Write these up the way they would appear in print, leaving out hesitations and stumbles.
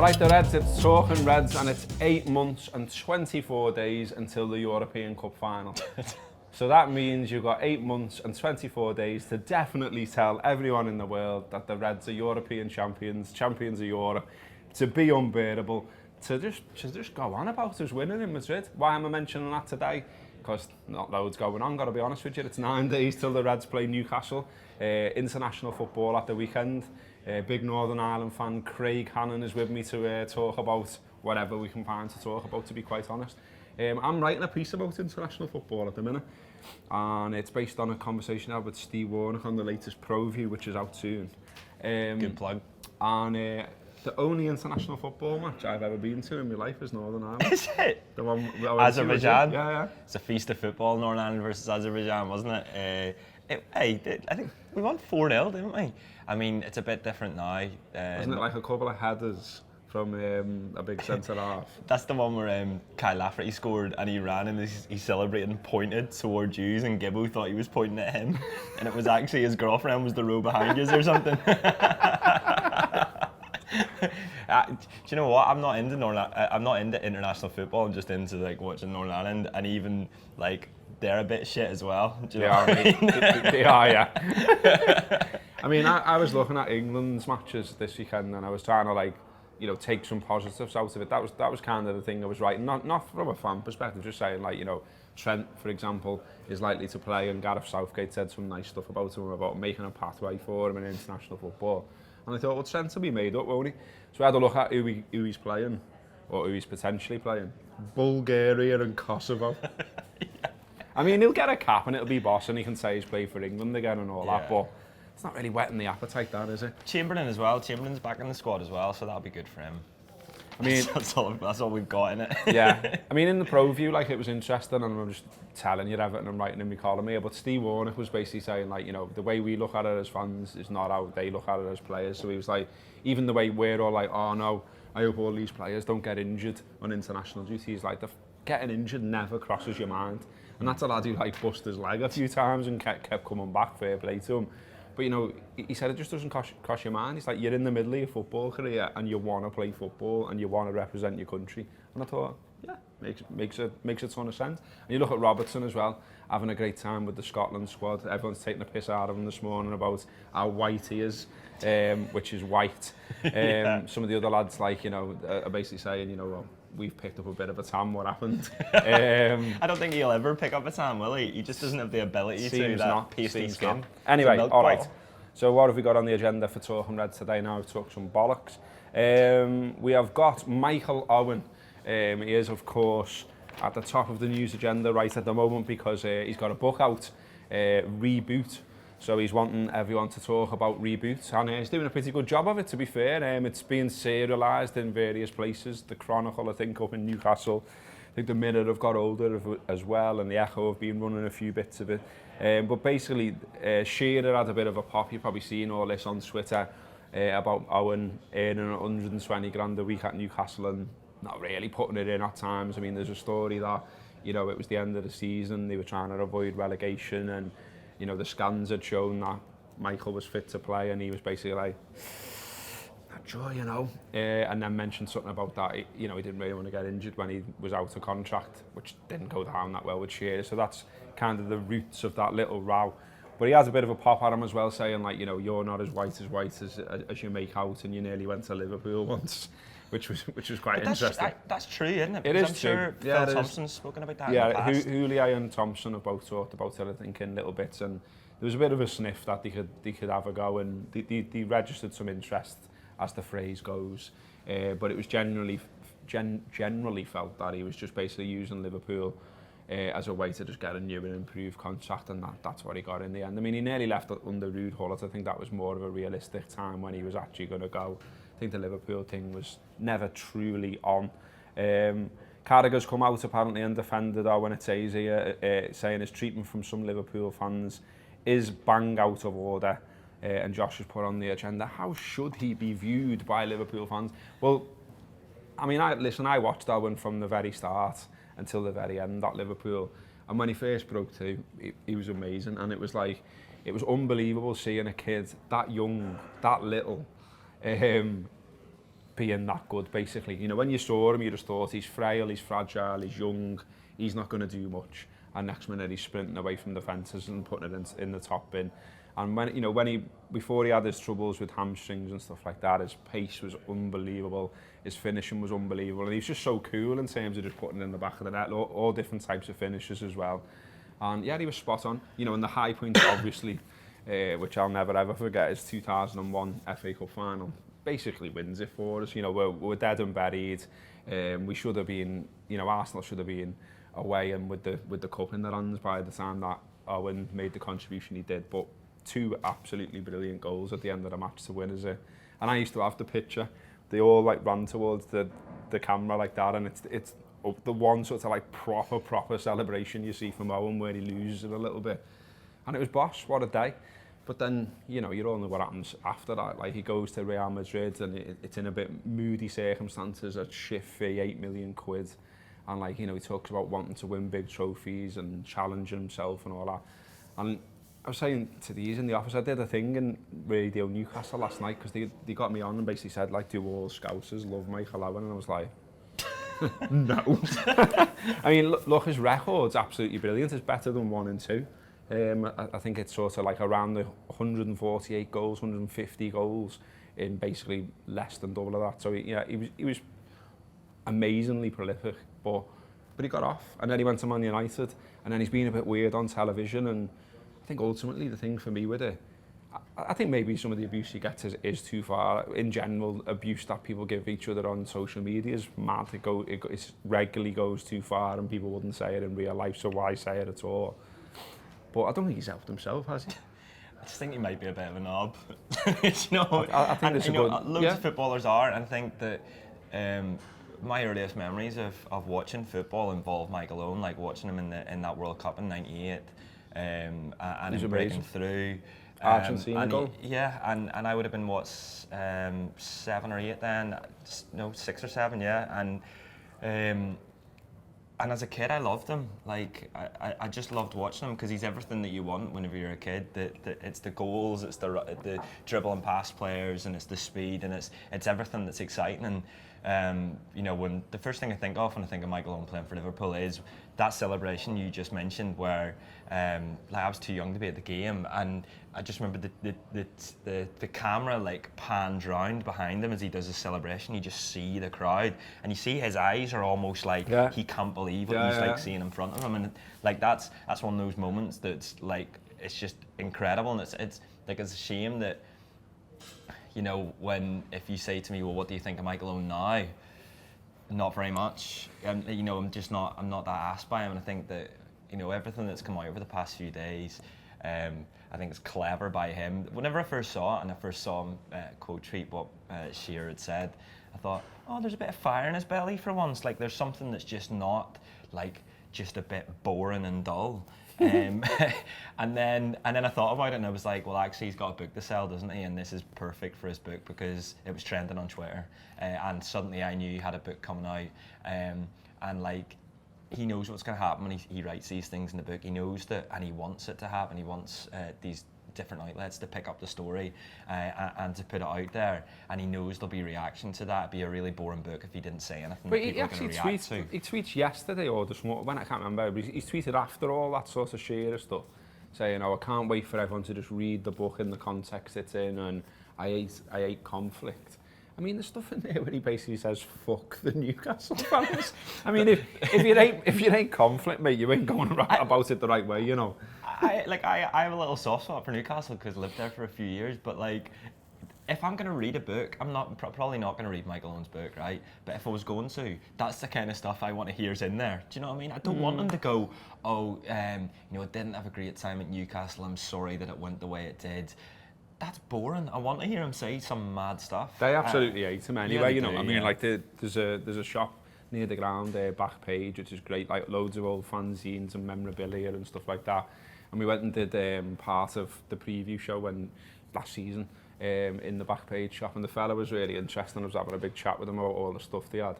Right, the Reds, it's talking Reds, and it's 8 months and 24 days until the European Cup final. So that means you've got 8 months and 24 days to definitely tell everyone in the world that the Reds are European champions, champions of Europe, to be unbearable, to just go on about us winning in Madrid. Why am I mentioning that today? Because not loads going on, got to be honest with you. It's 9 days till the Reds play Newcastle. International football at the weekend. Big Northern Ireland fan Craig Hannan is with me to talk about whatever we can find to talk about, to be quite honest. I'm writing a piece about international football at the minute, and it's based on a conversation I had with Steve Warnock on the latest Pro View, which is out soon. Good plug. And the only international football match I've ever been to in my life is Northern Ireland. Is it? The one Azerbaijan? Yeah. It's a feast of football, Northern Ireland versus Azerbaijan, wasn't it? I think we won 4-0, didn't we? I mean, it's a bit different now. Wasn't it like a couple of headers from a big centre half? That's the one where Kyle Lafferty scored and he ran and he celebrated and pointed towards you, and Gibbo thought he was pointing at him, and it was actually his girlfriend was the row behind you or something. Do you know what? I'm not into international football. I'm just into like watching Northern Ireland, and even like they're a bit shit as well. Do you know what I mean? They are, yeah. I mean, I was looking at England's matches this weekend, and I was trying to take some positives out of it. That was kind of the thing I was writing, not from a fan perspective, just saying Trent, for example, is likely to play, and Gareth Southgate said some nice stuff about him, about making a pathway for him in international football. And I thought, well, Trent will be made up, won't he? So I had a look at who he's playing, or who he's potentially playing. Bulgaria and Kosovo. Yeah. I mean, he'll get a cap and it'll be boss, and he can say he's played for England again and all that, but it's not really whetting the appetite, that, is it? Chamberlain as well. Chamberlain's back in the squad as well, so that'll be good for him. I mean, that's all we've got in it. Yeah. I mean, in the Pro View, it was interesting, and I'm just telling you everything I'm writing in my column here, but Steve Warnock was basically saying, the way we look at it as fans is not how they look at it as players. So he was like, even the way we're all like, oh no, I hope all these players don't get injured on international duty. He's like, getting injured never crosses your mind. And that's a lad who bust his leg a few times and kept coming back, fair play to him. But he said it just doesn't cross your mind. He's like, you're in the middle of your football career and you want to play football and you want to represent your country. And I thought, yeah, makes a ton of sense. And you look at Robertson as well, having a great time with the Scotland squad. Everyone's taking a piss out of him this morning about how white he is, which is white. Some of the other lads, are basically saying, well, we've picked up a bit of a tan, what happened? I don't think he'll ever pick up a tan, will he? He just doesn't have the ability to, that pasty skin. Anyway, all right. So what have we got on the agenda for Talking Reds today? Now we've talked some bollocks. We have got Michael Owen. He is, of course, at the top of the news agenda right at the moment because he's got a book out, Reboot. So he's wanting everyone to talk about reboots, and he's doing a pretty good job of it, to be fair. It's being serialised in various places. The Chronicle, I think, up in Newcastle. I think the Mirror have got older as well, and the Echo have been running a few bits of it. But basically, Shearer had a bit of a pop. You've probably seen all this on Twitter about Owen earning 120 grand a week at Newcastle and not really putting it in at times. I mean, there's a story that, it was the end of the season, they were trying to avoid relegation, and the scans had shown that Michael was fit to play, and he was basically like, not sure, and then mentioned something about that. He didn't really want to get injured when he was out of contract, which didn't go down that well with Shearer. So that's kind of the roots of that little row. But he has a bit of a pop at him as well, saying you're not as white as you make out, and you nearly went to Liverpool once. Which was quite interesting. That's true, isn't it? It is I'm sure true. Phil Thompson's spoken about that in the past. Hooley and Thompson have both talked about it, I think, in little bits, and there was a bit of a sniff that they could have a go, and they registered some interest, as the phrase goes, but it was generally felt that he was just basically using Liverpool as a way to just get a new and improved contract, and that's what he got in the end. I mean, he nearly left under Ruud Gullit. I think that was more of a realistic time when he was actually going to go. I think the Liverpool thing was never truly on. Carragher's come out apparently and defended Owen at Asia, saying his treatment from some Liverpool fans is bang out of order, and Josh has put on the agenda, how should he be viewed by Liverpool fans? Well, I mean, I watched Owen from the very start until the very end at Liverpool, and when he first broke through, he was amazing, and it was unbelievable seeing a kid that young, that little, being that good, basically. You know, when you saw him, you just thought he's frail, he's fragile, he's young, he's not going to do much. And next minute he's sprinting away from the fences and putting it in the top bin. And when, you know, before he had his troubles with hamstrings and stuff like that, his pace was unbelievable, his finishing was unbelievable, and he's just so cool in terms of just putting it in the back of the net, all different types of finishes as well. And yeah, he was spot on. You know, and the high point, obviously, which I'll never ever forget, is 2001 FA Cup final. Basically wins it for us. You know, we're dead and buried. We should have been, you know, Arsenal should have been away and with the cup in their hands by the time that Owen made the contribution he did. But 2 absolutely brilliant goals at the end of the match to win us it. And I used to have the picture. They all like ran towards the camera like that, and it's the one sort of like proper celebration you see from Owen where he loses it a little bit. And it was boss, what a day. But then, you know, you all know what happens after that. Like, he goes to Real Madrid and it's in a bit moody circumstances, a shift fee, 8 million quid. And like, you know, he talks about wanting to win big trophies and challenging himself and all that. And I was saying to these in the office, I did a thing in Radio Newcastle last night because they got me on and basically said, like, do all Scousers love Michael Owen? And I was like, no. I mean, look, his record's absolutely brilliant. It's better than 1 and 2. I think it's sort of like around the 148 goals, 150 goals in basically less than double of that. So he was amazingly prolific, but he got off, and then he went to Man United, and then he's been a bit weird on television. And I think ultimately the thing for me with it, I think maybe some of the abuse he gets is too far. In general, abuse that people give each other on social media is mad. It regularly goes too far, and people wouldn't say it in real life, so why say it at all? But I don't think he's helped himself, has he? I just think he might be a bit of a knob. You know, I think there's loads of footballers are, and I think that my earliest memories of watching football involve Michael Owen, like watching him in that World Cup in '98, and him breaking through. Argentina goal. Yeah, and I would have been 7 or 8 then, no, 6 or 7, yeah, and as a kid, I loved him. Like, I just loved watching him because he's everything that you want whenever you're a kid. It's the goals, it's the dribble and pass players, and it's the speed, and it's everything that's exciting. And you know, when the first thing I think of when I think of Michael Owen playing for Liverpool is that celebration you just mentioned, where like, I was too young to be at the game, and I just remember the camera like panned round behind him as he does his celebration. You just see the crowd, and you see his eyes are almost like he can't believe what he's like seeing in front of him, and like that's one of those moments that's like, it's just incredible, and it's like, it's a shame that, you know, if you say to me, well, what do you think of Michael Owen now? Not very much. You know, I'm not that asked by him, and I think that, you know, everything that's come out over the past few days, I think it's clever by him. Whenever I first saw it, and I first saw him quote tweet what Shearer had said, I thought, oh, there's a bit of fire in his belly for once. Like, there's something that's just not like just a bit boring and dull. And then I thought about it, and I was like, well, actually, he's got a book to sell, doesn't he? And this is perfect for his book because it was trending on Twitter, and suddenly I knew he had a book coming out, and like, he knows what's going to happen when he writes these things in the book. He knows that, and he wants it to happen. He wants these different outlets to pick up the story and to put it out there, and he knows there'll be reaction to that. It'd be a really boring book if he didn't say anything that people are going to react to. He tweets yesterday or this morning, when I can't remember, but he's tweeted after all that sort of Shearer stuff, saying, oh, I can't wait for everyone to just read the book in the context it's in, and I hate conflict. I mean, there's stuff in there where he basically says, fuck the Newcastle fans. I mean, if you ain't conflict, mate, you ain't going about it the right way, you know. I have a little soft spot for Newcastle because I lived there for a few years, but like, if I'm going to read a book, I'm probably not going to read Michael Owen's book, right? But if I was going to, that's the kind of stuff I want to hear is in there. Do you know what I mean? I don't want them to go, oh, you know, I didn't have a great time at Newcastle, I'm sorry that it went the way it did. That's boring. I want to hear him say some mad stuff. They absolutely hate him anyway, you know. I mean, yeah. like, there's a shop near the ground there, back page, which is great, like loads of old fanzines and memorabilia and stuff like that. And we went and did part of the preview show last season in the back page shop, and the fella was really interesting. I was having a big chat with him about all the stuff they had.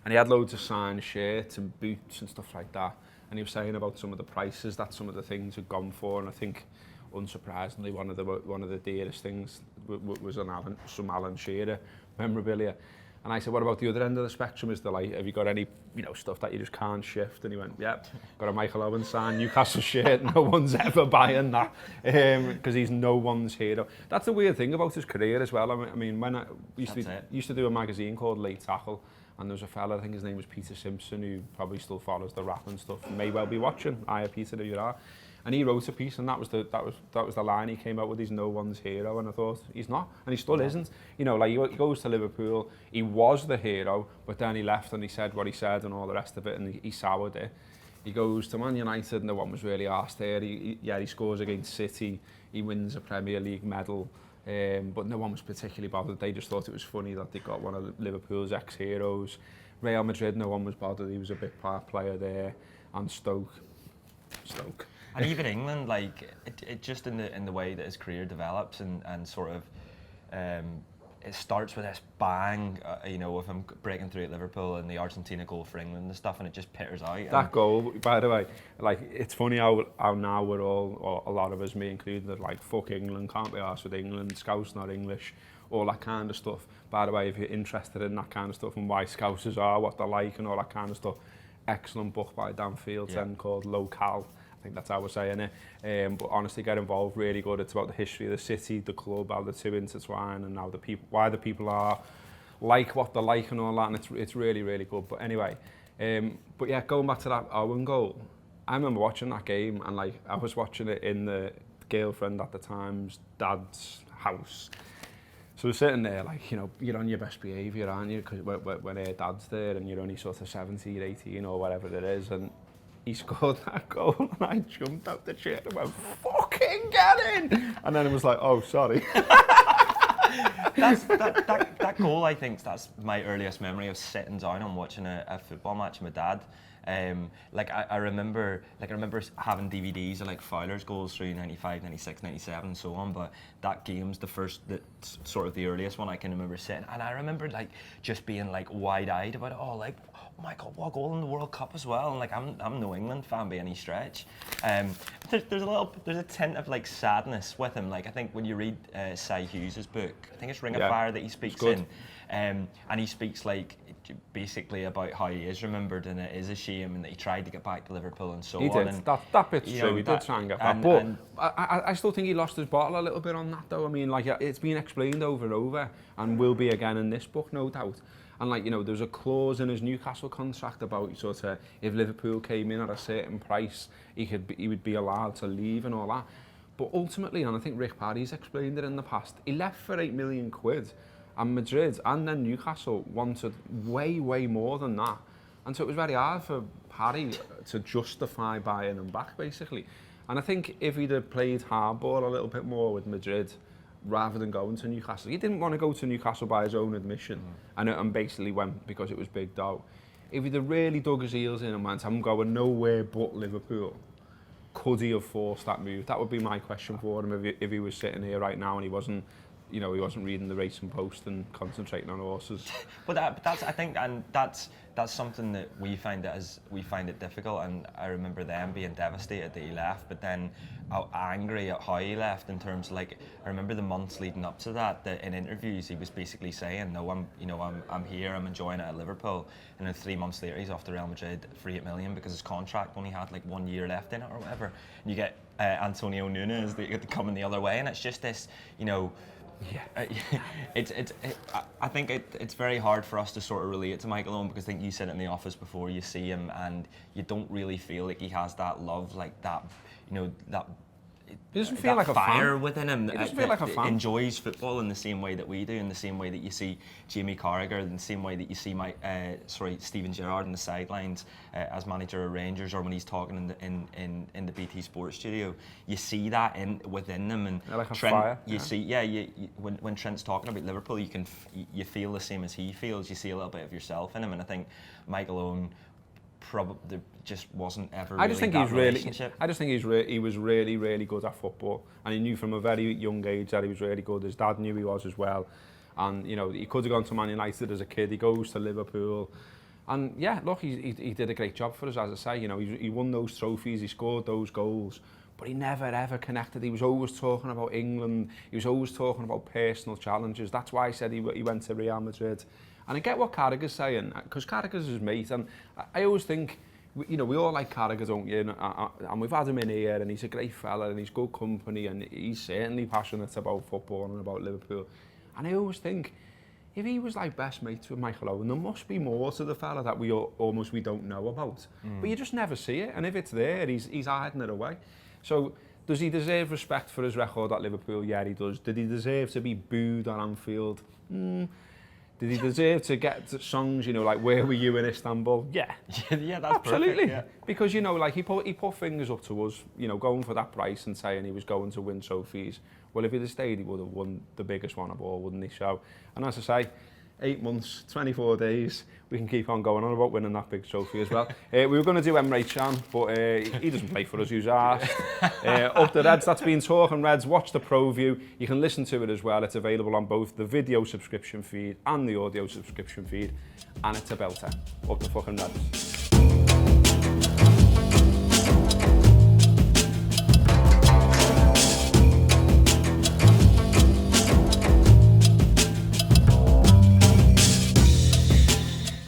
And he had loads of signed shirts and boots and stuff like that. And he was saying about some of the prices that some of the things had gone for, and I think, unsurprisingly, one of the dearest things was some Alan Shearer memorabilia. And I said, what about the other end of the spectrum? Is there like, have you got any, stuff that you just can't shift? And he went, yep, got a Michael Owen sign, Newcastle shirt, no one's ever buying that, because he's no one's hero. That's the weird thing about his career as well. I mean when I used to do a magazine called Late Tackle, and there was a fella, I think his name was Peter Simpson, who probably still follows the rap and stuff, may well be watching. Hiya Peter, if you are. And he wrote a piece, and that was the line he came out with. He's no one's hero, and I thought he's not, and he still isn't. Like he goes to Liverpool, he was the hero, but then he left and he said what he said and all the rest of it, and he soured it. He goes to Man United, and no one was really asked there. He scores against City, he wins a Premier League medal, but no one was particularly bothered. They just thought it was funny that they got one of Liverpool's ex-heroes. Real Madrid, no one was bothered. He was a big part player there, and Stoke. And even England, like it just in the way that his career develops and sort of it starts with this bang, of him breaking through at Liverpool and the Argentina goal for England and stuff, and it just peters out. That goal, by the way, like it's funny how now we're all, or a lot of us, me included, like fuck England, can't be arsed with England, Scouse not English, all that kind of stuff. By the way, if you're interested in that kind of stuff and why Scousers are, what they're like and all that kind of stuff, excellent book by Dan Fieldsen called Locale. I think that's how we're saying it. But honestly, get involved, really good. It's about the history of the city, the club, how the two intertwine, and how the people, why the people are like what they're like and all that. And it's really, really good. But anyway, but yeah, going back to that Owen goal, I remember watching that game, and like I was watching it in the girlfriend at the time's dad's house. So we're sitting there, like, you're on your best behaviour, aren't you? Because when her dad's there and you're only sort of 17, 18 or whatever it is, and he scored that goal, and I jumped out the chair and went, fucking get in! And then it was like, oh, sorry. that goal, I think, that's my earliest memory of sitting down and watching a football match with my dad. I remember having DVDs of like Fowler's goals through 95, 96, 97 and so on, but that game's that's sort of the earliest one I can remember sitting, and I remember like just being like wide-eyed about it all, like, oh my God, what goal in the World Cup as well, and like I'm no England fan by any stretch. There's a tint of like sadness with him. Like I think when you read Cy Hughes's book, I think it's Ring of Fire that he speaks in, and he speaks like basically about how he is remembered, and it is a shame, and that he tried to get back to Liverpool and so on. He did. And, that bit's true. He did try and get back. But I still think he lost his bottle a little bit on that, though. I mean, like, it's been explained over and over, and will be again in this book, no doubt. And like, there's a clause in his Newcastle contract about sort of if Liverpool came in at a certain price, he would be allowed to leave and all that. But ultimately, and I think Rick Parry's explained it in the past, he left for £8 million. And Madrid and then Newcastle wanted way, way more than that. And so it was very hard for Parry to justify buying him back, basically. And I think if he'd have played hardball a little bit more with Madrid, rather than going to Newcastle, he didn't want to go to Newcastle by his own admission, and basically went because it was big dough. If he'd have really dug his heels in and went, I'm going nowhere but Liverpool, could he have forced that move? That would be my question for him if he was sitting here right now and he wasn't, he wasn't reading the Racing Post and concentrating on horses. But that's something that we find it difficult, and I remember them being devastated that he left, but then angry at how he left, in terms of, like, I remember the months leading up to that in interviews he was basically saying, no, I'm here, I'm enjoying it at Liverpool, and then 3 months later he's off to Real Madrid for £8 million because his contract only had like 1 year left in it or whatever, and you get Antonio Nunes that coming the other way, and it's just this, I think it's very hard for us to sort of relate to Michael Owen, because I think you sit in the office before you see him and you don't really feel like he has that love, like that, that. He doesn't feel like a fire fan. Within him. He doesn't feel like a fan. Enjoys football in the same way that we do, in the same way that you see Jamie Carragher, in the same way that you see Steven Gerrard in the sidelines as manager of Rangers, or when he's talking in the BT Sports studio. You see that within them, and like Trent. Fire. You see, when Trent's talking about Liverpool, you feel the same as he feels. You see a little bit of yourself in him, and I think Michael Owen probably just wasn't ever. I just think he was really, really good at football, and he knew from a very young age that he was really good. His dad knew he was as well, and he could have gone to Man United as a kid. He goes to Liverpool, and yeah, look, he did a great job for us, as I say. He won those trophies, he scored those goals, but he never ever connected. He was always talking about England. He was always talking about personal challenges. That's why I said he went to Real Madrid. And I get what Carragher's saying, because Carragher's his mate, and I always think, you know, we all like Carragher, don't you? And we've had him in here, and he's a great fella, and he's good company, and he's certainly passionate about football and about Liverpool. And I always think, if he was like best mates with Michael Owen, there must be more to the fella that we don't know about. But you just never see it, and if it's there, he's hiding it away. So, does he deserve respect for his record at Liverpool? Yeah, he does. Did he deserve to be booed on Anfield? Did he deserve to get songs, you know, like "Where Were You in Istanbul"? Yeah, yeah, that's absolutely. Perfect, yeah. Because, you know, like he put fingers up to us, you know, going for that price and saying he was going to win trophies. Well, if he'd have stayed, he would have won the biggest one of all, wouldn't he? So, and as I say, 8 months, 24 days, we can keep on going on about winning that big trophy as well. We were going to do Emre Can, but he doesn't play for us, who's arsed. Up the Reds, that's been Talking Reds. Watch the Pro View. You can listen to it as well. It's available on both the video subscription feed and the audio subscription feed. And it's a belter. Up the fucking Reds.